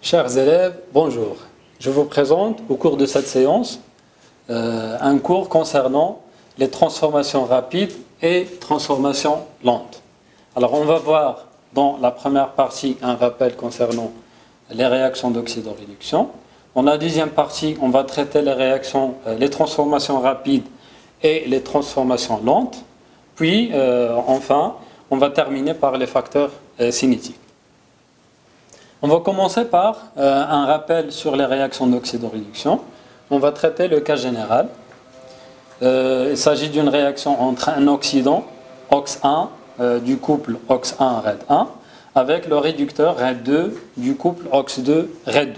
Chers élèves, bonjour. Je vous présente au cours de cette séance un cours concernant les transformations rapides et transformations lentes. Alors on va voir dans la première partie un rappel concernant les réactions d'oxydoréduction. Dans la deuxième partie, on va traiter les réactions, les transformations rapides et les transformations lentes. Puis enfin, on va terminer par les facteurs cinétiques. On va commencer par un rappel sur les réactions d'oxydoréduction. On va traiter le cas général. Il s'agit d'une réaction entre un oxydant, OX1, du couple OX1-RED1, avec le réducteur RED2 du couple OX2-RED2.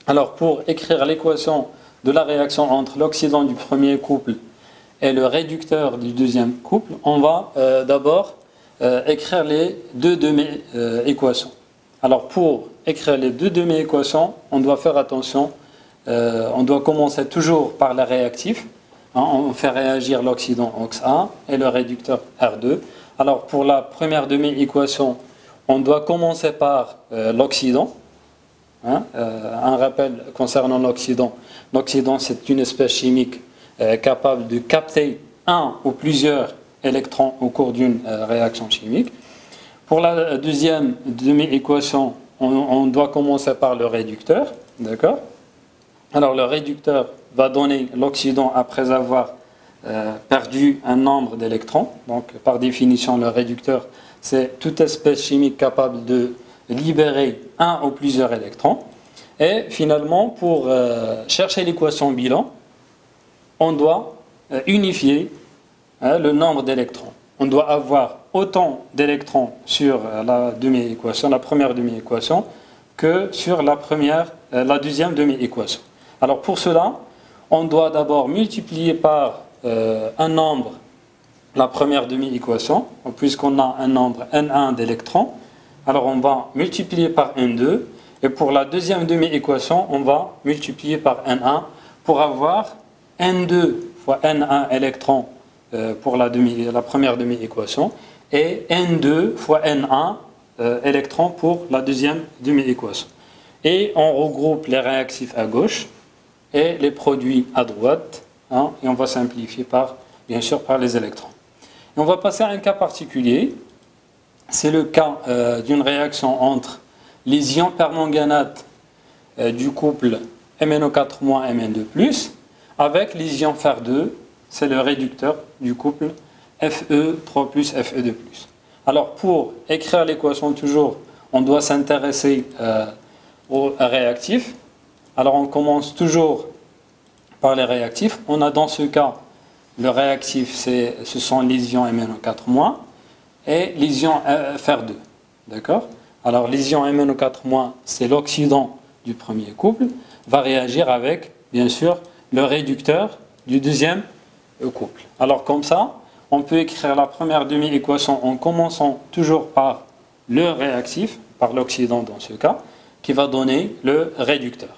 Alors, pour écrire l'équation de la réaction entre l'oxydant du premier couple et le réducteur du deuxième couple, on va d'abord écrire les deux demi-équations. Alors, pour écrire les deux demi-équations, on doit faire attention. On doit commencer toujours par les réactifs. On fait réagir l'oxydant OX1 et le réducteur R2. Alors, pour la première demi-équation, on doit commencer par l'oxydant. Un rappel concernant l'oxydant. L'oxydant, c'est une espèce chimique capable de capter un ou plusieurs électrons au cours d'une réaction chimique. Pour la deuxième demi-équation, on doit commencer par le réducteur. D'accord ? Alors, le réducteur va donner l'oxydant après avoir perdu un nombre d'électrons. Donc, par définition, le réducteur, c'est toute espèce chimique capable de libérer un ou plusieurs électrons. Et finalement, pour chercher l'équation bilan, on doit unifier le nombre d'électrons. On doit avoir autant d'électrons sur la demi-équation, la première demi-équation, que sur la deuxième demi-équation. Alors pour cela, on doit d'abord multiplier par un nombre la première demi-équation, puisqu'on a un nombre N1 d'électrons. Alors on va multiplier par N2, et pour la deuxième demi-équation, on va multiplier par N1 pour avoir N2 fois N1 électrons pour la première demi-équation, et N2 fois N1 électrons pour la deuxième demi-équation. Et on regroupe les réactifs à gauche et les produits à droite, et on va simplifier bien sûr par les électrons. Et on va passer à un cas particulier. C'est le cas d'une réaction entre les ions permanganate du couple MnO4- Mn2+, avec les ions Fer2, c'est le réducteur du couple Fe3+, Fe2+. Alors pour écrire l'équation toujours, on doit s'intéresser aux réactifs. Alors on commence toujours par les réactifs. On a dans ce cas, le réactif, ce sont les ions MnO4- et les ions Fer2. D'accord ? Alors les ions MnO4-, c'est l'oxydant du premier couple, va réagir avec, bien sûr, le réducteur du deuxième couple. Alors comme ça, on peut écrire la première demi-équation en commençant toujours par le réactif, par l'oxydant dans ce cas, qui va donner le réducteur.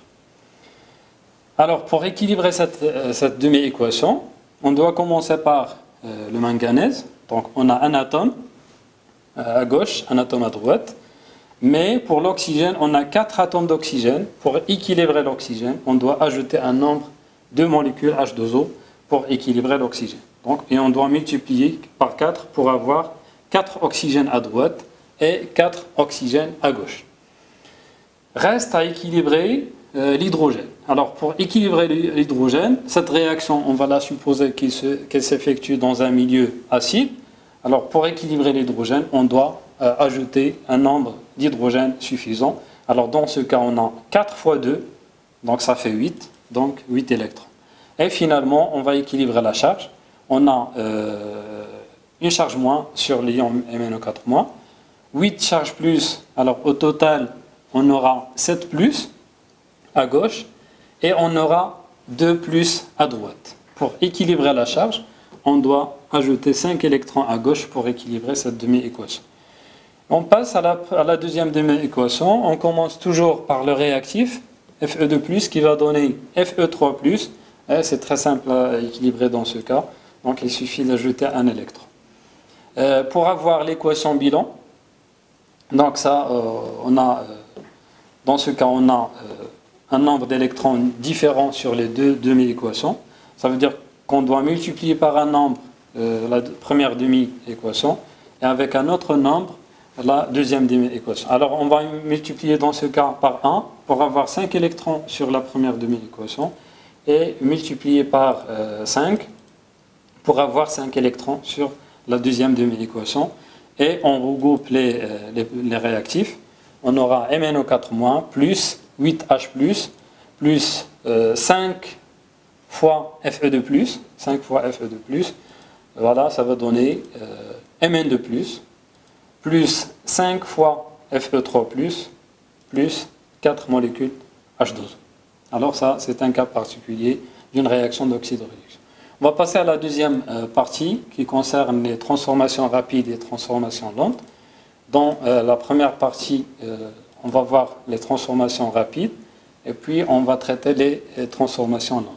Alors pour équilibrer cette demi-équation, on doit commencer par le manganèse. Donc on a un atome à gauche, un atome à droite. Mais pour l'oxygène, on a 4 atomes d'oxygène. Pour équilibrer l'oxygène, on doit ajouter un nombre de molécules H2O pour équilibrer l'oxygène. Et on doit multiplier par 4 pour avoir 4 oxygènes à droite et 4 oxygènes à gauche. Reste à équilibrer l'hydrogène. Alors pour équilibrer l'hydrogène, cette réaction, on va la supposer qu'elle s'effectue dans un milieu acide. Alors pour équilibrer l'hydrogène, on doit ajouter un nombre d'hydrogène suffisant. Alors dans ce cas, on a 4 fois 2, donc ça fait 8, donc 8 électrons. Et finalement, on va équilibrer la charge. On a une charge moins sur l'ion MnO4-, 8 charges plus, alors au total, on aura 7 plus à gauche, et on aura 2 plus à droite. Pour équilibrer la charge, on doit ajouter 5 électrons à gauche pour équilibrer cette demi-équation. On passe à la deuxième demi-équation. On commence toujours par le réactif, Fe2+, qui va donner Fe3+. C'est très simple à équilibrer dans ce cas. Donc il suffit d'ajouter un électron. Pour avoir l'équation bilan, donc ça, on a Dans ce cas, on a un nombre d'électrons différent sur les deux demi-équations. Ça veut dire qu'on doit multiplier par un nombre la première demi-équation et avec un autre nombre la deuxième demi-équation. Alors on va multiplier dans ce cas par 1 pour avoir 5 électrons sur la première demi-équation et multiplier par 5 pour avoir 5 électrons sur la deuxième demi-équation. Et on regroupe les réactifs. On aura MnO4- plus 8H+, plus 5 fois Fe2+, 5 fois Fe2+, voilà, ça va donner Mn2+, plus 5 fois Fe3+, plus 4 molécules H12. Alors ça, c'est un cas particulier d'une réaction d'oxydoréduction. On va passer à la deuxième partie qui concerne les transformations rapides et transformations lentes. Dans la première partie, on va voir les transformations rapides et puis on va traiter les transformations lentes.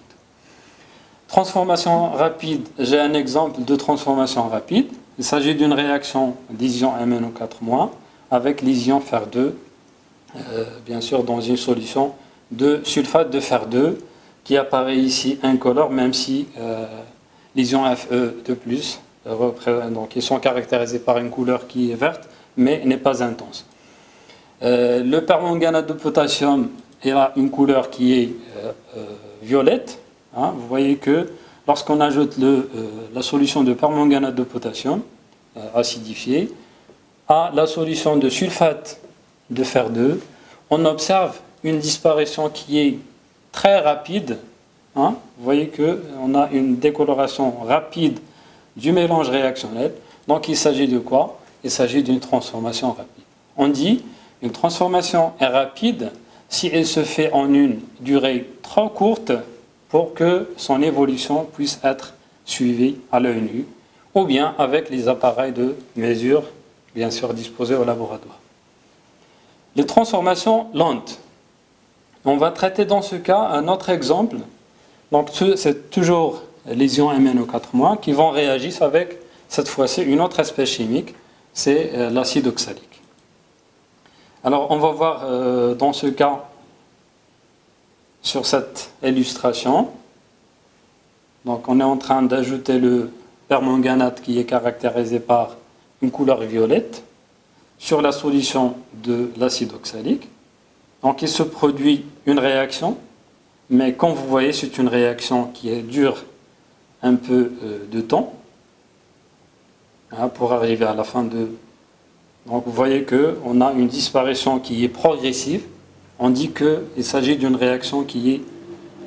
Transformation rapide, j'ai un exemple de transformation rapide. Il s'agit d'une réaction d'ion MnO4- avec l'ion fer2, bien sûr dans une solution de sulfate de fer2 qui apparaît ici incolore, même si les ions Fe2+, donc ils sont caractérisés par une couleur qui est verte, mais n'est pas intense. Le permanganate de potassium a une couleur qui est violette. Hein, vous voyez que lorsqu'on ajoute la solution de permanganate de potassium acidifiée à la solution de sulfate de fer2, on observe une disparition qui est très rapide. Hein, vous voyez qu'on a une décoloration rapide du mélange réactionnel. Donc il s'agit de quoi? Il s'agit d'une transformation rapide. On dit une transformation est rapide si elle se fait en une durée trop courte pour que son évolution puisse être suivie à l'œil nu, ou bien avec les appareils de mesure, bien sûr disposés au laboratoire. Les transformations lentes. On va traiter dans ce cas un autre exemple. Donc c'est toujours les ions MnO4- qui vont réagir avec, cette fois-ci, une autre espèce chimique, c'est l'acide oxalique. Alors on va voir dans ce cas, sur cette illustration, donc on est en train d'ajouter le permanganate qui est caractérisé par une couleur violette sur la solution de l'acide oxalique. Donc il se produit une réaction, mais comme vous voyez, c'est une réaction qui dure un peu de temps hein, pour arriver à la fin de... Donc vous voyez qu'on a une disparition qui est progressive. On dit qu'il s'agit d'une réaction qui est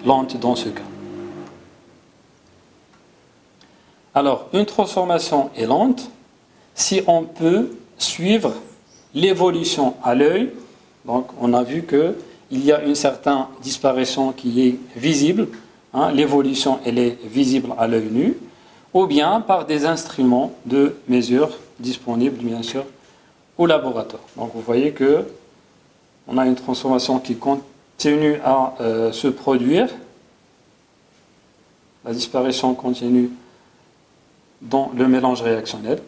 lente dans ce cas. Alors, une transformation est lente si on peut suivre l'évolution à l'œil. Donc, on a vu qu'il y a une certaine disparition qui est visible. Hein, l'évolution, elle est visible à l'œil nu. Ou bien par des instruments de mesure disponibles, bien sûr, au laboratoire. Donc, vous voyez que on a une transformation qui continue à se produire. La disparition continue dans le mélange réactionnel.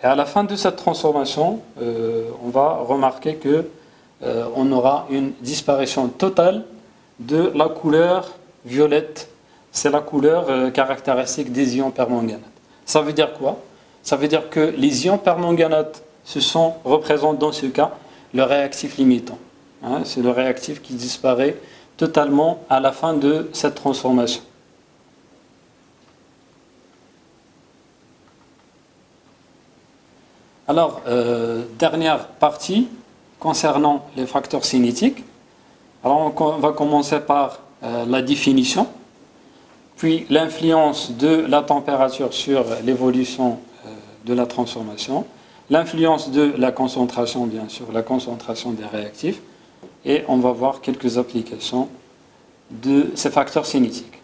Et à la fin de cette transformation, on va remarquer qu'on aura une disparition totale de la couleur violette. C'est la couleur caractéristique des ions permanganate. Ça veut dire quoi? Ça veut dire que les ions permanganate représentent dans ce cas le réactif limitant. Hein, c'est le réactif qui disparaît totalement à la fin de cette transformation. Alors, dernière partie concernant les facteurs cinétiques. Alors, on va commencer par la définition, puis l'influence de la température sur l'évolution de la transformation, l'influence de la concentration, bien sûr, la concentration des réactifs, et on va voir quelques applications de ces facteurs cinétiques.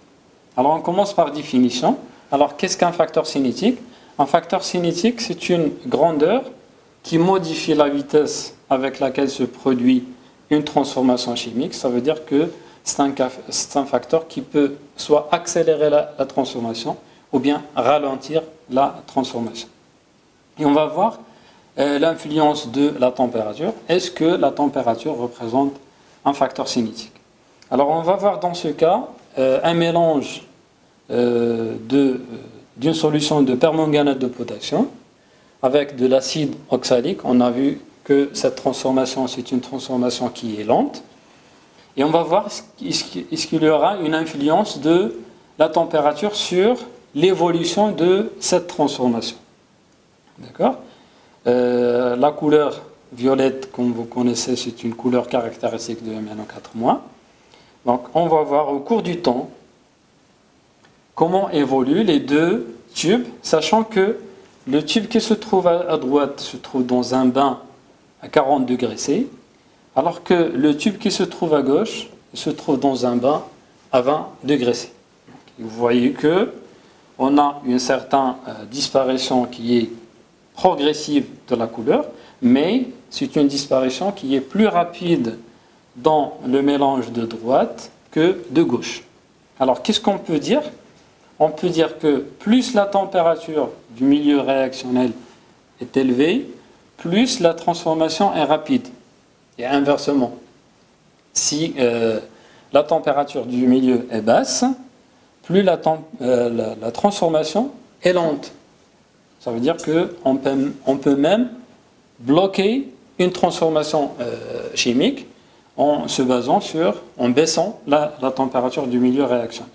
Alors, on commence par définition. Alors, qu'est-ce qu'un facteur cinétique? Un facteur cinétique, c'est une grandeur qui modifie la vitesse avec laquelle se produit une transformation chimique. Ça veut dire que c'est un facteur qui peut soit accélérer la transformation ou bien ralentir la transformation. Et on va voir l'influence de la température. Est-ce que la température représente un facteur cinétique? Alors on va voir dans ce cas un mélange d'une solution de permanganate de potassium avec de l'acide oxalique. On a vu que cette transformation, c'est une transformation qui est lente. Et on va voir est-ce qu'il y aura une influence de la température sur l'évolution de cette transformation. D'accord? La couleur violette, comme vous connaissez, c'est une couleur caractéristique de MnO4-. Donc on va voir au cours du temps comment évoluent les deux tubes, sachant que le tube qui se trouve à droite se trouve dans un bain à 40 degrés C, alors que le tube qui se trouve à gauche se trouve dans un bain à 20 degrés C. Donc, vous voyez que on a une certaine disparition qui est progressive de la couleur, mais c'est une disparition qui est plus rapide dans le mélange de droite que de gauche. Alors qu'est-ce qu'on peut dire? On peut dire que plus la température du milieu réactionnel est élevée, plus la transformation est rapide. Et inversement, si la température du milieu est basse, plus la transformation est lente. Ça veut dire qu'on peut même bloquer une transformation chimique en se basant en baissant la température du milieu réactionnel.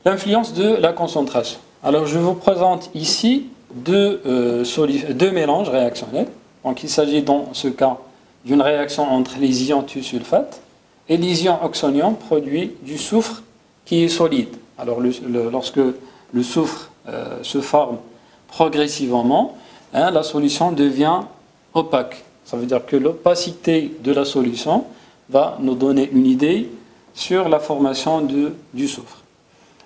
L'influence de la concentration. Alors je vous présente ici deux mélanges réactionnels. Donc il s'agit dans ce cas d'une réaction entre les ions thiosulfate et les ions oxonium produit du soufre qui est solide. Alors lorsque le soufre se forme progressivement, la solution devient opaque. Ça veut dire que l'opacité de la solution va nous donner une idée sur la formation du soufre.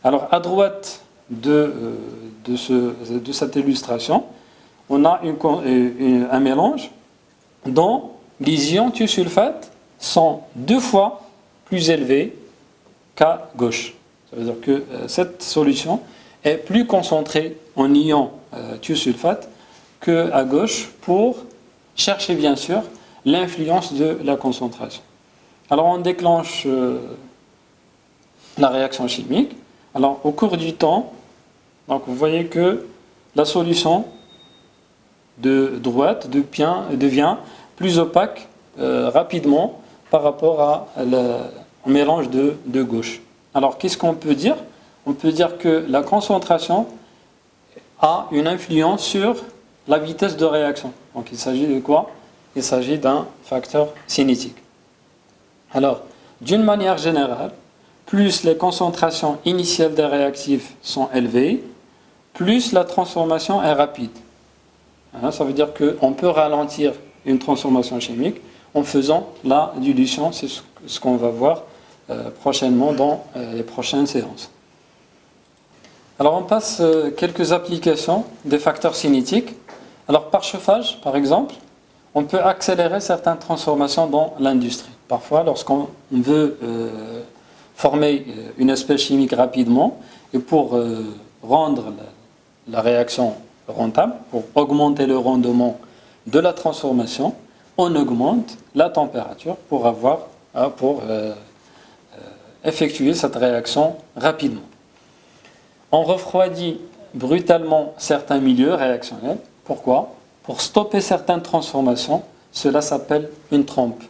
Alors à droite de cette illustration, on a un mélange dont les ions thiosulfate sont 2 fois plus élevés qu'à gauche. Ça veut dire que cette solution est plus concentrée en ions thiosulfate qu'à gauche pour chercher bien sûr l'influence de la concentration. Alors on déclenche la réaction chimique. Alors au cours du temps, donc vous voyez que la solution de droite devient plus opaque rapidement par rapport au mélange de gauche. Alors qu'est-ce qu'on peut dire? On peut dire que la concentration a une influence sur la vitesse de réaction. Donc il s'agit de quoi? Il s'agit d'un facteur cinétique. Alors, d'une manière générale, plus les concentrations initiales des réactifs sont élevées, plus la transformation est rapide. Ça veut dire qu'on peut ralentir une transformation chimique en faisant la dilution. C'est ce qu'on va voir prochainement dans les prochaines séances. Alors on passe quelques applications des facteurs cinétiques. Alors par chauffage, par exemple, on peut accélérer certaines transformations dans l'industrie. Parfois, lorsqu'on veut former une espèce chimique rapidement, et pour rendre la réaction rentable, pour augmenter le rendement de la transformation, on augmente la température pour effectuer cette réaction rapidement. On refroidit brutalement certains milieux réactionnels. Pourquoi? Pour stopper certaines transformations. Cela s'appelle une trempe.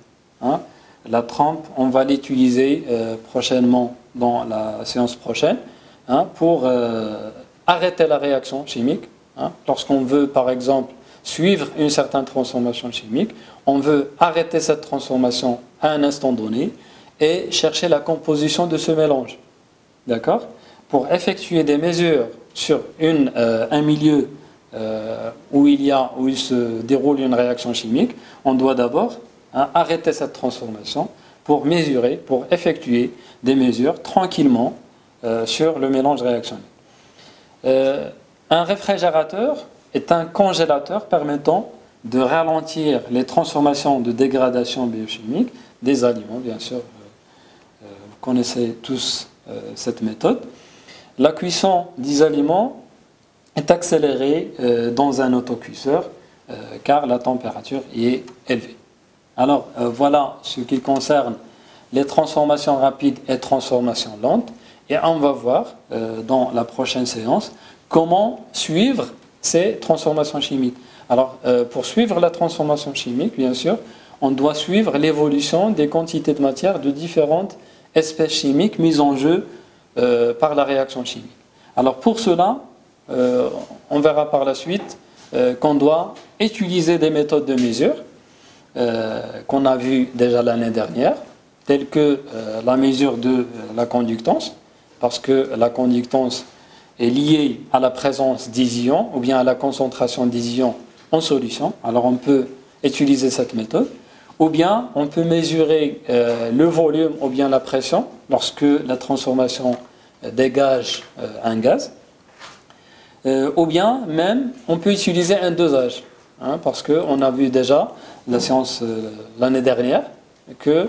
La trempe, on va l'utiliser prochainement dans la séance prochaine pour arrêter la réaction chimique. Lorsqu'on veut, par exemple, suivre une certaine transformation chimique, on veut arrêter cette transformation à un instant donné et chercher la composition de ce mélange. D'accord? Pour effectuer des mesures sur un milieu où il se déroule une réaction chimique, on doit d'abord arrêter cette transformation pour effectuer des mesures tranquillement sur le mélange réactionnel. Un réfrigérateur est un congélateur permettant de ralentir les transformations de dégradation biochimique des aliments, bien sûr. Vous connaissez tous cette méthode. La cuisson des aliments est accéléré dans un autocuisseur car la température y est élevée. Alors voilà ce qui concerne les transformations rapides et transformations lentes. Et on va voir dans la prochaine séance comment suivre ces transformations chimiques. Alors pour suivre la transformation chimique, bien sûr, on doit suivre l'évolution des quantités de matière de différentes espèces chimiques mises en jeu par la réaction chimique. Alors pour cela, on verra par la suite qu'on doit utiliser des méthodes de mesure qu'on a vues déjà l'année dernière, telles que la mesure de la conductance, parce que la conductance est liée à la présence d'ions ou bien à la concentration des ions en solution. Alors on peut utiliser cette méthode, ou bien on peut mesurer le volume ou bien la pression lorsque la transformation dégage un gaz, ou bien même on peut utiliser un dosage, parce qu'on a vu déjà la séance l'année dernière que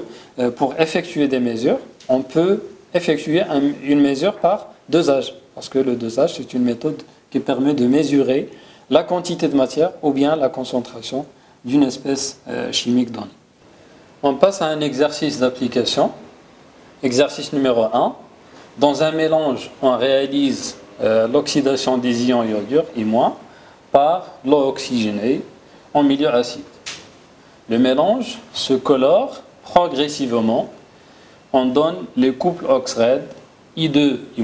pour effectuer des mesures, on peut effectuer une mesure par dosage, parce que le dosage c'est une méthode qui permet de mesurer la quantité de matière ou bien la concentration d'une espèce chimique donnée. On passe à un exercice d'application. Exercice numéro 1. Dans un mélange, on réalise l'oxydation des ions iodure, I-, par l'eau oxygénée en milieu acide. Le mélange se colore progressivement. On donne les couples oxred I2, I-,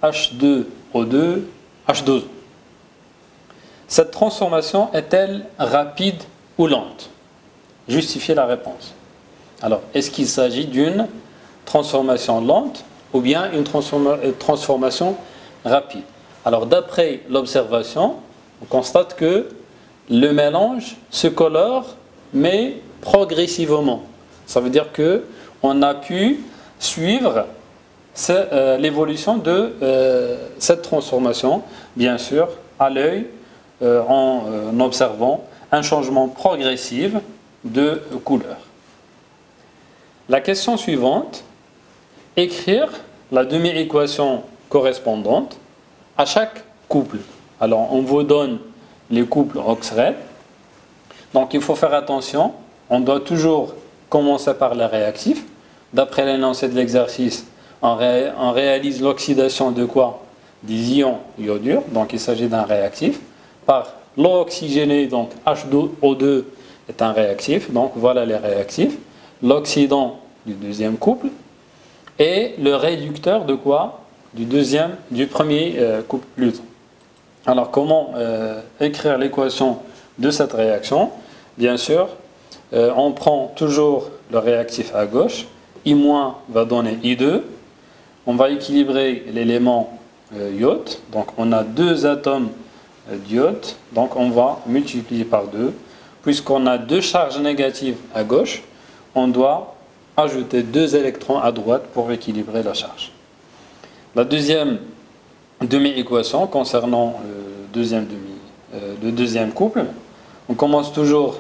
H2O2, H2O. Cette transformation est-elle rapide ou lente? Justifiez la réponse. Alors, est-ce qu'il s'agit d'une transformation lente ou bien une transformation rapide? Alors, d'après l'observation, on constate que le mélange se colore, mais progressivement. Ça veut dire qu'on a pu suivre l'évolution de cette transformation, bien sûr, à l'œil, en observant un changement progressif de couleur. La question suivante, écrire la demi-équation correspondante à chaque couple. Alors, on vous donne les couples oxred. Donc, il faut faire attention. On doit toujours commencer par les réactifs. D'après l'énoncé de l'exercice, on réalise l'oxydation de quoi? Des ions iodure. Donc, il s'agit d'un réactif. Par l'eau oxygénée, donc H2O2 est un réactif. Donc, voilà les réactifs. L'oxydant du deuxième couple. Et le réducteur de quoi? Du premier couple plutôt. Alors, comment écrire l'équation de cette réaction? Bien sûr, on prend toujours le réactif à gauche. I- va donner I2. On va équilibrer l'élément iode. Donc, on a deux atomes d'iode. Donc, on va multiplier par 2. Puisqu'on a deux charges négatives à gauche, on doit ajouter 2 électrons à droite pour équilibrer la charge. La deuxième demi-équation concernant le deuxième couple, on commence toujours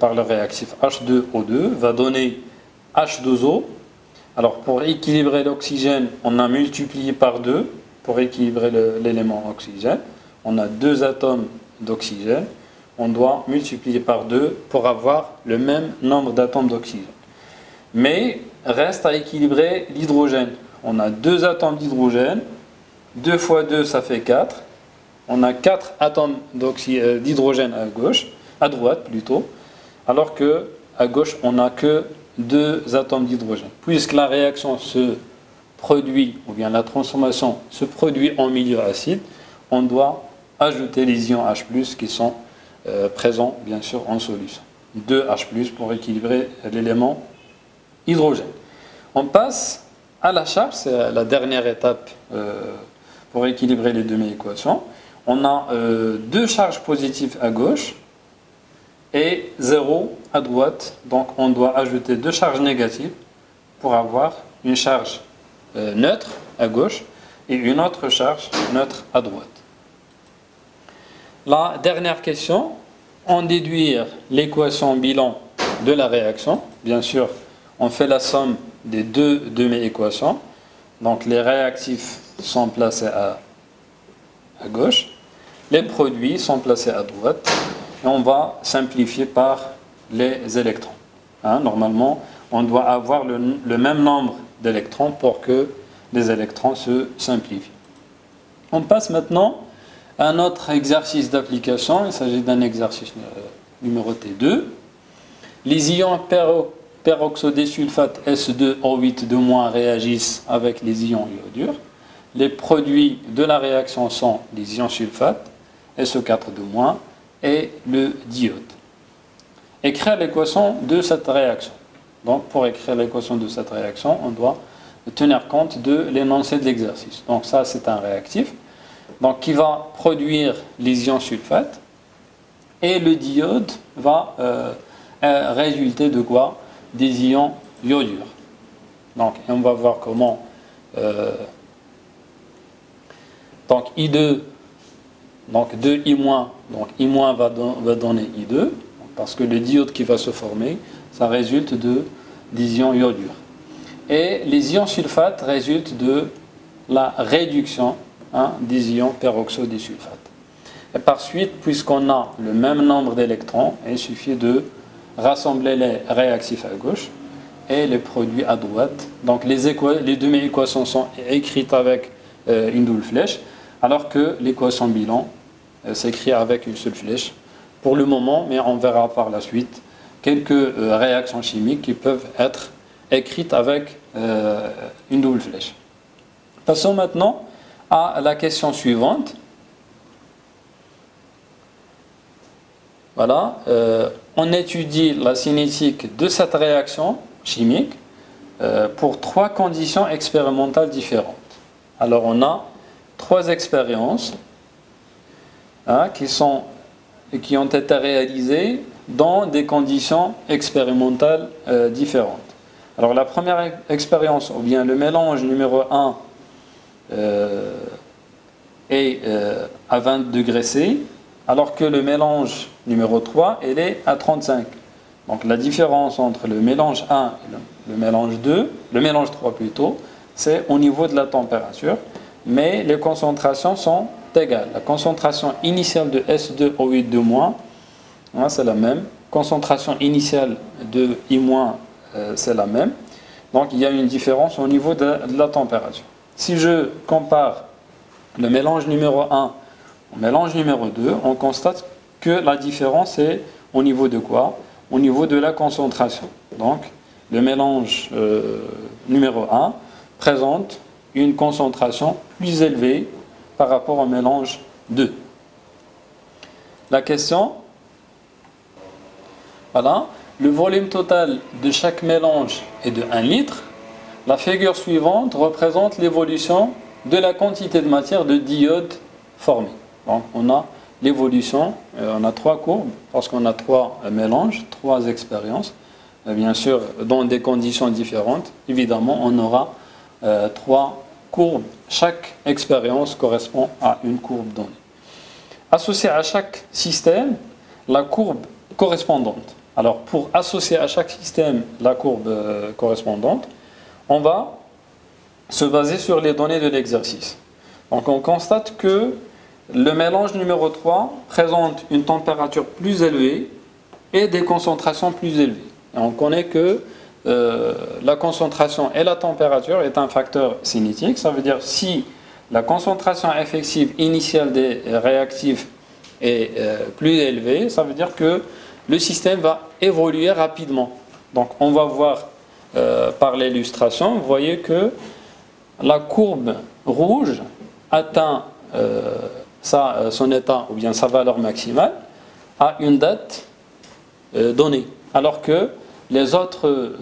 par le réactif H2O2, va donner H2O. Alors pour équilibrer l'oxygène, on a multiplié par 2 pour équilibrer l'élément oxygène. On a 2 atomes d'oxygène, on doit multiplier par 2 pour avoir le même nombre d'atomes d'oxygène. Mais reste à équilibrer l'hydrogène. On a 2 atomes d'hydrogène, 2 fois 2 ça fait 4. On a 4 atomes d'hydrogène à droite plutôt, alors que à gauche on n'a que 2 atomes d'hydrogène. Puisque la réaction se produit, ou bien la transformation se produit en milieu acide, on doit ajouter les ions H+, qui sont présents bien sûr en solution. 2 H+, pour équilibrer l'élément hydrogène. On passe à la charge, c'est la dernière étape pour équilibrer les demi-équations. On a 2 charges positives à gauche et 0 à droite. Donc on doit ajouter 2 charges négatives pour avoir une charge neutre à gauche et une autre charge neutre à droite. La dernière question, en déduire l'équation bilan de la réaction. Bien sûr, on fait la somme des 2 demi-équations. Donc les réactifs sont placés à gauche les produits sont placés à droite et on va simplifier par les électrons. Hein, normalement, on doit avoir le même nombre d'électrons pour que les électrons se simplifient. On passe maintenant à un autre exercice d'application. Il s'agit d'un exercice numéro T2. Les ions peroxodésulfate S2O8 réagissent avec les ions iodures. Les produits de la réaction sont les ions sulfate, SO4 et le diode. Écrire l'équation de cette réaction. Donc, pour écrire l'équation de cette réaction, on doit tenir compte de l'énoncé de l'exercice. Donc, ça, c'est un réactif. Donc, qui va produire les ions sulfate. Et le diode va résulter de quoi? Des ions iodures. Donc, on va voir comment. Donc, I2, donc 2I-, donc I- va donner I2. Parce que le diode qui va se former, ça résulte des ions iodures. Et les ions sulfate résultent de la réduction des ions peroxodésulfate. Et par suite, puisqu'on a le même nombre d'électrons, il suffit de rassembler les réactifs à gauche et les produits à droite. Donc les demi-équations sont écrites avec une double flèche, alors que l'équation bilan s'écrit avec une seule flèche. Pour le moment, mais on verra par la suite quelques réactions chimiques qui peuvent être écrites avec une double flèche. Passons maintenant à la question suivante. Voilà, on étudie la cinétique de cette réaction chimique pour 3 conditions expérimentales différentes. Alors on a 3 expériences qui ont été réalisées dans des conditions expérimentales différentes. Alors la première expérience, ou bien le mélange numéro 1 est à 20 degrés C, alors que le mélange numéro 3, elle est à 35. Donc la différence entre le mélange 1 et le mélange 2, le mélange 3 plutôt, c'est au niveau de la température, mais les concentrations sont égales. La concentration initiale de S2O8 c'est la même. Concentration initiale de I-, c'est la même. Donc il y a une différence au niveau de la température. Si je compare le mélange numéro 1 au mélange numéro 2, on constate que la différence est au niveau de quoi? Au niveau de la concentration. Donc le mélange numéro 1 présente une concentration plus élevée par rapport au mélange 2. La question, voilà, le volume total de chaque mélange est de 1 litre. La figure suivante représente l'évolution de la quantité de matière de diode formée. Donc on a l'évolution, on a 3 courbes, parce qu'on a 3 mélanges, 3 expériences. Bien sûr, dans des conditions différentes, évidemment, on aura 3 courbes. Chaque expérience correspond à une courbe donnée. Associé à chaque système, la courbe correspondante. Alors, pour associer à chaque système la courbe correspondante, on va se baser sur les données de l'exercice. Donc, on constate que le mélange numéro 3 présente une température plus élevée et des concentrations plus élevées. Et on connaît que la concentration et la température est un facteur cinétique. Ça veut dire si la concentration effective initiale des réactifs est plus élevée, ça veut dire que le système va évoluer rapidement. Donc on va voir par l'illustration, vous voyez que la courbe rouge atteint son état ou bien sa valeur maximale à une date donnée, alors que les autres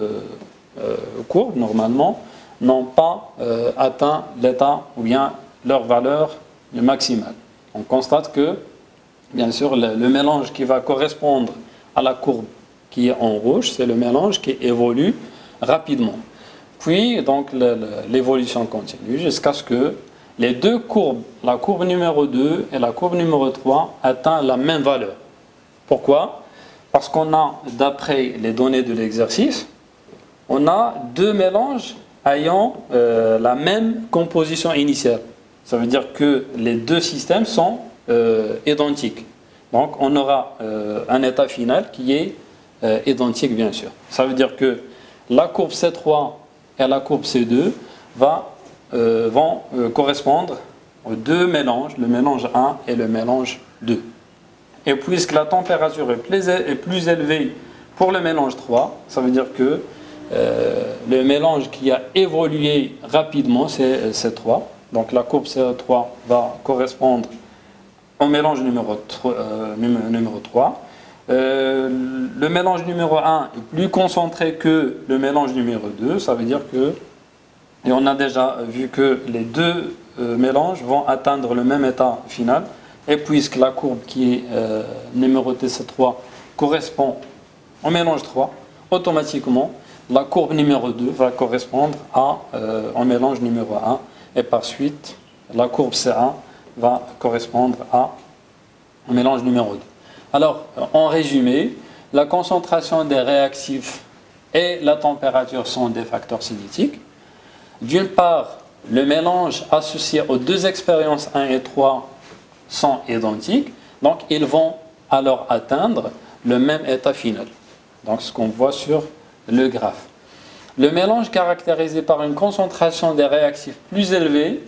courbes, normalement, n'ont pas atteint l'état ou bien leur valeur maximale. On constate que, bien sûr, le mélange qui va correspondre à la courbe qui est en rouge, c'est le mélange qui évolue rapidement. Puis, donc, l'évolution continue jusqu'à ce que les 2 courbes, la courbe numéro 2 et la courbe numéro 3, atteignent la même valeur. Pourquoi ? Parce qu'on a, d'après les données de l'exercice, on a 2 mélanges ayant la même composition initiale. Ça veut dire que les 2 systèmes sont identiques. Donc on aura un état final qui est identique bien sûr. Ça veut dire que la courbe C3 et la courbe C2 vont correspondre aux deux mélanges, le mélange 1 et le mélange 2. Et puisque la température est plus élevée pour le mélange 3, ça veut dire que le mélange qui a évolué rapidement, c'est C3. Donc la courbe C3 va correspondre au mélange numéro 3. Le mélange numéro 1 est plus concentré que le mélange numéro 2. Ça veut dire que, et on a déjà vu que les deux mélanges vont atteindre le même état final. Et puisque la courbe qui est numérotée C3 correspond au mélange 3, automatiquement, la courbe numéro 2 va correspondre au mélange numéro 1. Et par suite, la courbe C1 va correspondre au mélange numéro 2. Alors, en résumé, la concentration des réactifs et la température sont des facteurs cinétiques. D'une part, le mélange associé aux deux expériences 1 et 3 sont identiques, donc ils vont alors atteindre le même état final. Donc ce qu'on voit sur le graphe. Le mélange caractérisé par une concentration des réactifs plus élevée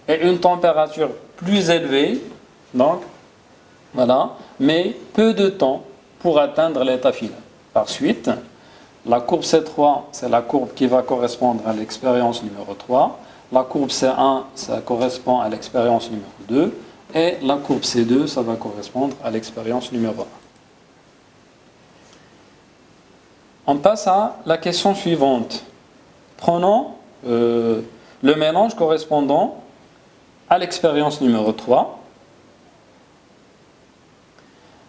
et une température plus élevée, donc voilà, mais peu de temps pour atteindre l'état final. Par suite, la courbe C3, c'est la courbe qui va correspondre à l'expérience numéro 3. La courbe C1, ça correspond à l'expérience numéro 2. Et la courbe C2, ça va correspondre à l'expérience numéro 1. On passe à la question suivante. Prenons le mélange correspondant à l'expérience numéro 3.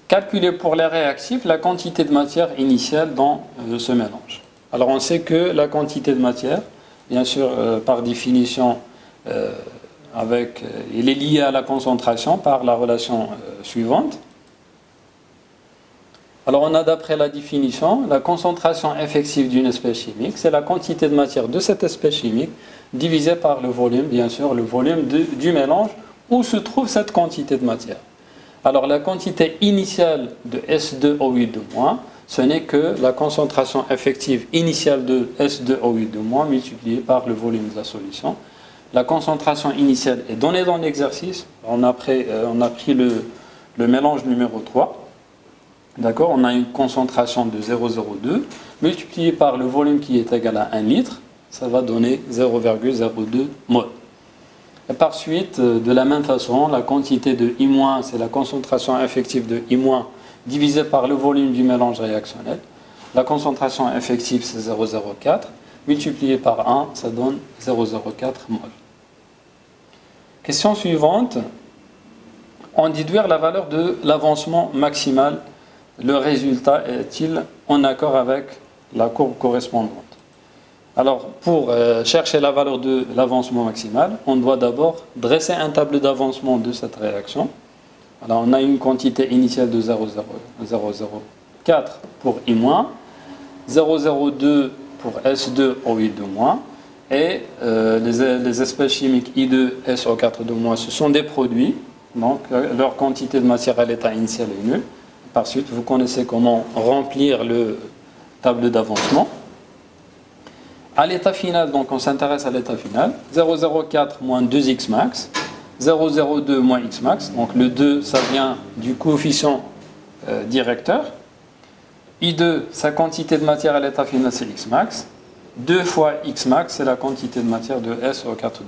Calculez pour les réactifs la quantité de matière initiale dans ce mélange. Alors on sait que la quantité de matière, bien sûr par définition, il est lié à la concentration par la relation suivante. Alors on a d'après la définition, la concentration effective d'une espèce chimique, c'est la quantité de matière de cette espèce chimique divisée par le volume, bien sûr, le volume du mélange où se trouve cette quantité de matière. Alors la quantité initiale de S2O8-, ce n'est que la concentration effective initiale de S2O8- multipliée par le volume de la solution. La concentration initiale est donnée dans l'exercice. On a pris le mélange numéro 3. D'accord, on a une concentration de 0,02 multipliée par le volume qui est égal à 1 litre. Ça va donner 0,02 mol. Et par suite, de la même façon, la quantité de I-, c'est la concentration effective de I- divisée par le volume du mélange réactionnel. La concentration effective, c'est 0,04. Multiplié par 1, ça donne 0,04 mol. Question suivante. En déduire la valeur de l'avancement maximal, le résultat est-il en accord avec la courbe correspondante? Alors, pour chercher la valeur de l'avancement maximal, on doit d'abord dresser un tableau d'avancement de cette réaction. Alors, on a une quantité initiale de 0,04 pour I-, 0,02 pour S2O8-, et les espèces chimiques I2, SO4-, ce sont des produits, donc leur quantité de matière à l'état initial est nulle. Par suite, vous connaissez comment remplir le tableau d'avancement. À l'état final, donc on s'intéresse à l'état final, 0,04 moins 2x max, 0,02 moins x max, donc le 2, ça vient du coefficient directeur. I2, sa quantité de matière à l'état final, c'est x max. 2 fois x max, c'est la quantité de matière de SO4-.